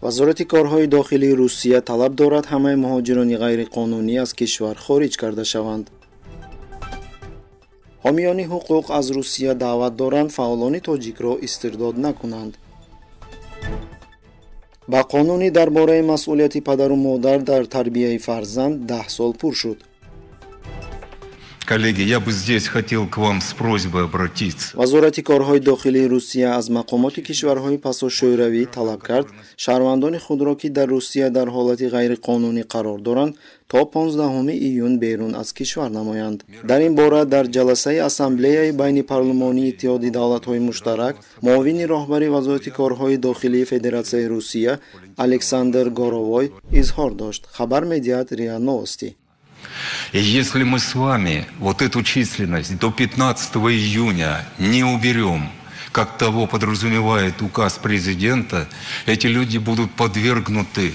вазорати корҳои дохилии Русия талаб дорад ҳамаи муҳоҷирони ғайриқонунӣ аз кишвар хориҷ карда шаванд. ҳомиёни ҳуқуқ аз Русия даъват доранд фаъолони тоҷикро истирдод накунанд. ба қонуни дар бораи масъулияти падару модар дар тарбияи фарзанд 10 сол пур шуд. Коллеги, я бы здесь хотел к вам с просьбой обратиться. вазорати корҳои дохилии Русия аз мақомоти кишварҳои пасошӯравӣ талаб кард шаҳрвандони худро ки дар Русия дар ҳолати ғайриқонунӣ қарор доранд то 15 июн берун аз кишвар намоянд. дар ин бора дар ҷаласаи ассамблеяи байни парлумонии Иттиҳоди давлатҳои муштарак муовини роҳбари вазорати корҳои дохилии Федератсияи Русия Александр Горовой изҳор дошт. хабар медиҳад РИА Новости. И если мы с вами вот эту численность до 15 июня не уберем, как того подразумевает указ президента, эти люди будут подвергнуты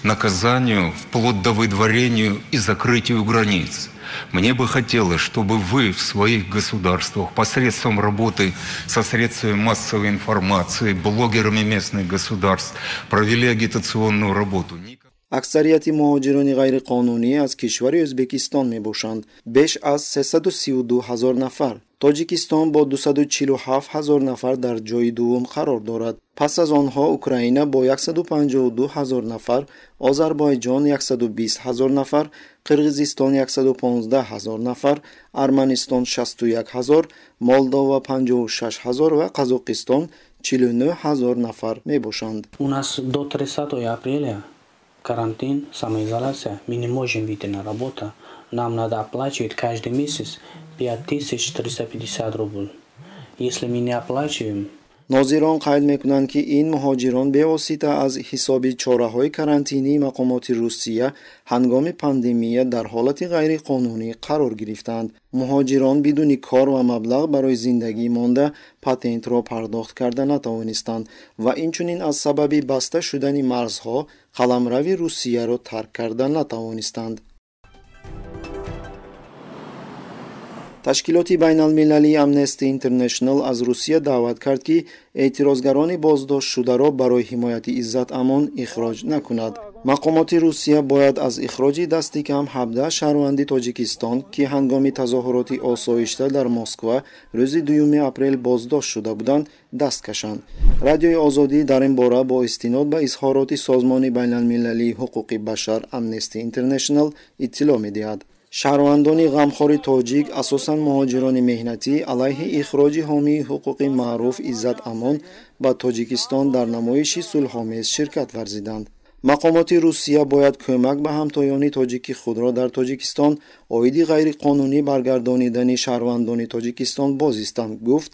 наказанию вплоть до выдворению и закрытию границ. Мне бы хотелось, чтобы вы в своих государствах посредством работы со средствами массовой информации, блогерами местных государств провели агитационную работу. аксарияти муҳоҷирони ғайриқонунӣ аз кишвари Ӯзбекистон мебошанд. беш аз 332 000 нафар. Тоҷикистон бо 247 000 нафар дар ҷои дуввум қарор дорад. пас аз онҳо Украина бо 152 000 нафар, Озарбойҷон 120 000 нафар, Қирғизистон 115 000 нафар, Арманистон 61 000, Молдова 56 000 ва Қазоқистон 49 000 нафар мебошанд. У нас до 30 апреля карантин, самоизоляция, мы не можем выйти на работу. Нам надо оплачивать каждый месяц 5350 рублей. Если мы не оплачиваем... нозирон қайд мекунанд ки ин муҳоҷирон бевосита аз ҳисоби чораҳои карантинии мақомоти Русия ҳангоми пандемия дар ҳолати ғайриқонунӣ қарор гирифтанд. муҳоҷирон бидуни кор ва маблағ барои зиндагӣ монда патентро пардохт карда натавонистанд ва инчунин аз сабаби баста шудани марзҳо қаламрави Русияро тарк карда натавонистанд. ташкилоти байналмилалии Amnesty International аз Русия даъват кард ки эътирозгарони боздоштшударо барои ҳимояти иззат-амон ихроҷ накунад. мақомоти Русия бояд аз ихроҷи дасти кам 17 шаҳрванди Тоҷикистон ки ҳангоми тазоҳуроти осоишта дар Москва рӯзи 2 апрел боздошт шуда буданд даст кашанд. радиои озодӣ дар ин бора бо истинод ба изҳороти созмони байналмилалии ҳуқуқи башар Amnesty International иттилоъ медиҳад. шаҳрвандони ғамхори тоҷик асосан муҳоҷирони меҳнатӣ алайҳи ихроҷи ҳомии ҳуқуқи маъруф Иззат Амон ба Тоҷикистон дар намоиши сулҳомез ширкат варзиданд. мақомоти Русия бояд кӯмак ба ҳамтоёни тоҷики худро дар Тоҷикистон оиди ғайриқонунӣ баргардонидани шаҳрвандони Тоҷикистон бозистанд, гуфт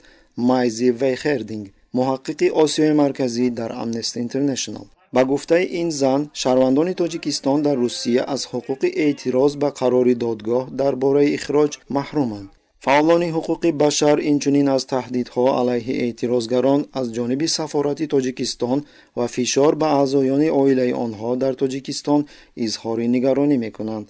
Майзи Вейхердинг, муҳаққиқи Осиёи Марказӣ дар Amnesty International. ба гуфтаи ин зан, шаҳрвандони Тоҷикистон дар Русия аз ҳуқуқи эътироз ба қарори додгоҳ дар бораи ихроҷ маҳруманд. фаъолони ҳуқуқи башар инчунин аз таҳдидҳо алайҳи эътирозгарон аз ҷониби сафорати Тоҷикистон ва фишор ба аъзоёни оилаи онҳо дар Тоҷикистон изҳори нигаронӣ мекунанд.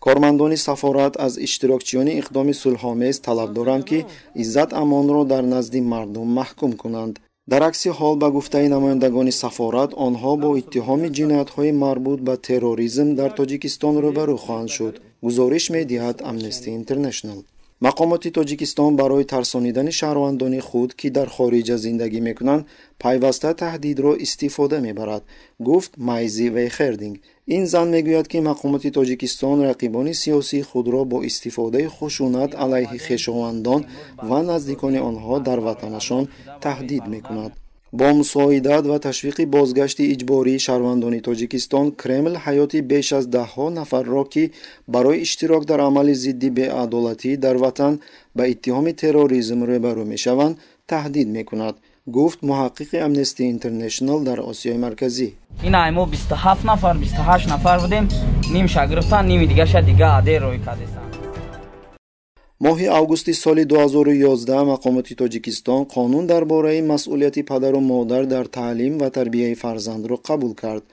кормандони сафорат аз иштирокчиёни иқдоми сулҳомез талаб доранд ки Иззат Амонро дар назди мардум маҳкум кунанд. дар акси ҳол ба гуфтаи намояндагони сафорат онҳо бо иттиҳоми ҷиноятҳои марбут ба терроризм дар Тоҷикистон рӯбарӯ хоҳанд шуд, гузориш медиҳад Amnesty International. мақомоти Тоҷикистон барои тарсонидани шаҳрвандони худ ки дар хориҷа зиндагӣ мекунанд пайваста таҳдидро истифода мебарад, гуфт Майзи Вейхердинг. ин зан мегӯяд ки мақомоти Тоҷикистон рақибони сиёсии худро бо истифодаи хушунат алайҳи хешовандон ва наздикони онҳо дар ватанашон таҳдид мекунад. бо мусоидат ва ташвиқи бозгашти иҷбории шаҳрвандони Тоҷикистон, Кремл ҳаёти беш аз 10 нафарро ки барои иштирок дар амали зидди беадолатӣ дар ватан ба иттиҳоми терроризм рӯбарӯ мешаванд, таҳдид мекунад, гуфт муҳаққиқи Amnesty International дар Осиёи Марказӣ. ин мо 27 нафар 28 нафар будем, нимша гирифтан, ними дигаша дига аде рӯй кардестан. моҳи августи соли 2011 мақомоти Тоҷикистон қонун дар бораи масъулияти падару модар дар таълим ва тарбияи фарзандро қабул кард.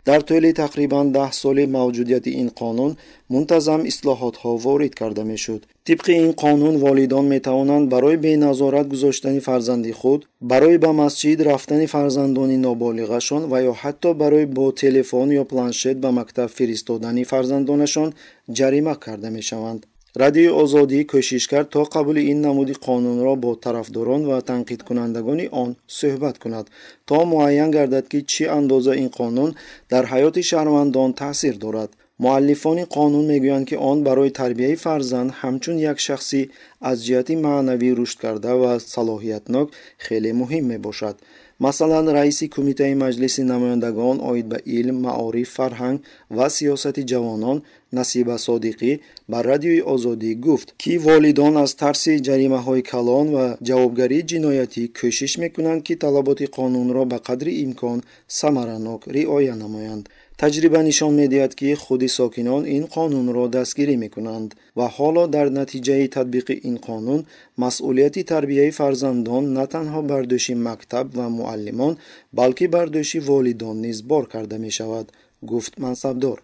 дар тӯли тақрибан 10 соли мавҷудияти ин қонун мунтазам ислоҳотҳо ворид карда мешуд. тибқи ин қонун волидон метавонанд барои беназорат гузоштани фарзанди худ, барои ба масҷид рафтани фарзандони ноболиғашон ва ё ҳатто барои бо телефон ё планшет ба мактаб фиристодани фарзандонашон ҷарима карда мешаванд. радиои озодӣ кӯшиш кард то қабули ин намуди қонунро бо тарафдорон ва танқидкунандагони он суҳбат кунад, то муайян гардад ки чӣ андоза ин қонун дар ҳаёти шаҳрвандон таъсир дорад. муаллифони қонун мегӯянд ки он барои тарбияи фарзанд ҳамчун як шахси аз ҷиҳати маънавӣ рушд карда ва салоҳиятнок хеле муҳим мебошад. масалан, раиси кумитаи маҷлиси намояндагон оид ба илм, маориф, фарҳанг ва сиёсати ҷавонон Насиба Содиқӣ ба радиои Озодӣ гуфт ки волидон аз тарси ҷаримаҳои калон ва ҷавобгарии ҷиноятӣ кӯшиш мекунанд ки талаботи қонунро ба қадри имкон самаранок риоя намоянд. таҷриба нишон медиҳад ки худи сокинон ин қонунро дастгирӣ мекунанд ва ҳоло дар натиҷаи татбиқи ин қонун масъулияти тарбияи фарзандон на танҳо бар дӯши мактаб ва муаллимон, балки бар дӯши волидон низ бор карда мешавад, гуфт мансабдор.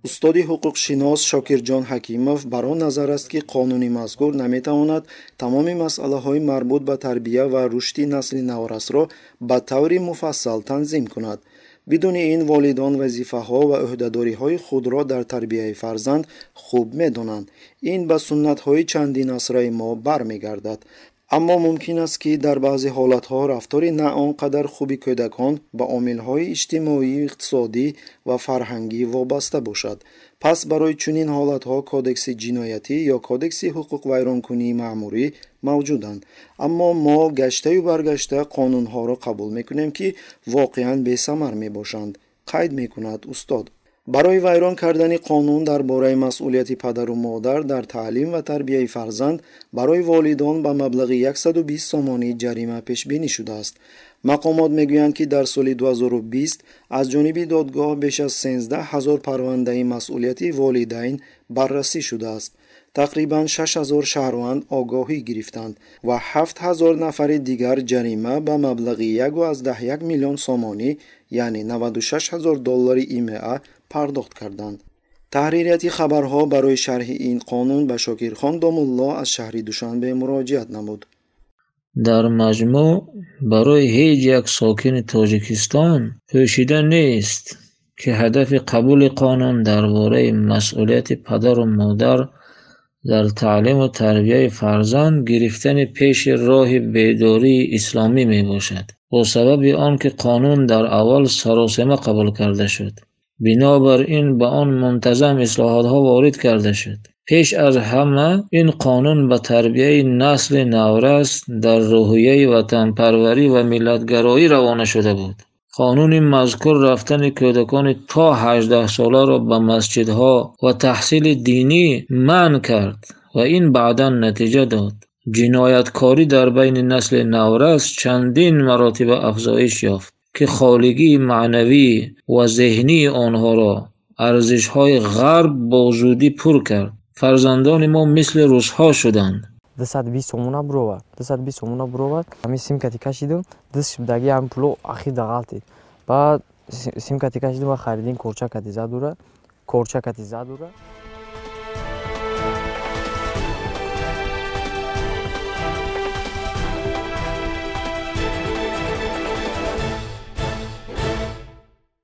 устоди ҳуқуқшинос Шокирҷон Ҳакимов бар он назар аст ки қонуни мазкур наметавонад тамоми масъалаҳои марбут ба тарбия ва рушди насли наврасро ба таври муфассал танзим кунад. бидуни ин волидон вазифаҳо ва ӯҳдадориҳои худро дар тарбияи фарзанд хуб медонанд. ин ба суннатҳои чандин асраи мо бармегардад. аммо мумкин аст ки дар баъзе ҳолатҳо рафтори на он қадар хуби кӯдакон ба омилҳои иҷтимоӣ, иқтисодӣ ва фарҳангӣ вобаста бошад. пас барои чунин ҳолатҳо кодекси ҷиноятӣ ё кодекси ҳуқуқвайронкунии маъмурӣ мавҷуданд. аммо мо гаштаю баргашта қонунҳоро қабул мекунем ки воқеан бесамар мебошанд, қайд мекунад устод. барои вайрон кардани қонун дар бораи масъулияти падару модар дар таълим ва тарбияи фарзанд барои волидон ба маблағи 120 сомонӣ ҷарима пешбинӣ шудааст. мақомот мегӯянд ки дар соли 2020 аз ҷониби додгоҳ беш аз 13 000 парвандаи масъулияти волидайн баррасӣ шудааст. тақрибан 6000 шаҳрванд огоҳӣ гирифтанд ва 7000 нафари дигар ҷарима ба маблағи 1,1 миллион сомонӣ, яъне $96,000 ИМА пардохт карданд. таҳририяти хабарҳо барои шарҳи ин қонун ба Шокирхон Домулло аз шаҳри Душанбе муроҷиат намуд. дар маҷмӯъ барои ҳеҷ як сокини Тоҷикистон пӯшида нест ки ҳадафи қабули қонун дар бораи масъулияти падару модар дар таълиму тарбияи фарзанд гирифтани пеши роҳи бедории исломӣ мебошад. бо сабаби он ки қонун дар аввал саросима қабул карда шуд, бинобар ин ба он мунтазам ислоҳотҳо ворид карда шуд. пеш аз ҳама ин қонун ба тарбияи насли наврас дар рӯҳияи ватанпарварӣ ва миллатгароӣ равона шуда буд. қонуни мазкур рафтани кӯдакони то 18 соларо ба масҷидҳо ва таҳсили динӣ манъ кард ва ин баъдан натиҷа дод. ҷинояткорӣ дар байни насли наврас чандин маротиба афзоиш ёфт ки холигии маънавӣ ва зеҳнии онҳоро арзишҳои ғарб бо зудӣ пур кард. фарзандони мо мисли русҳо шуданд. 220 сомона буровард. ҳамин симкати кашидем, дастшибдаги ҳамин пуло ахир дағалтид. баъд симкати кашидем ва харидем корчакати задура.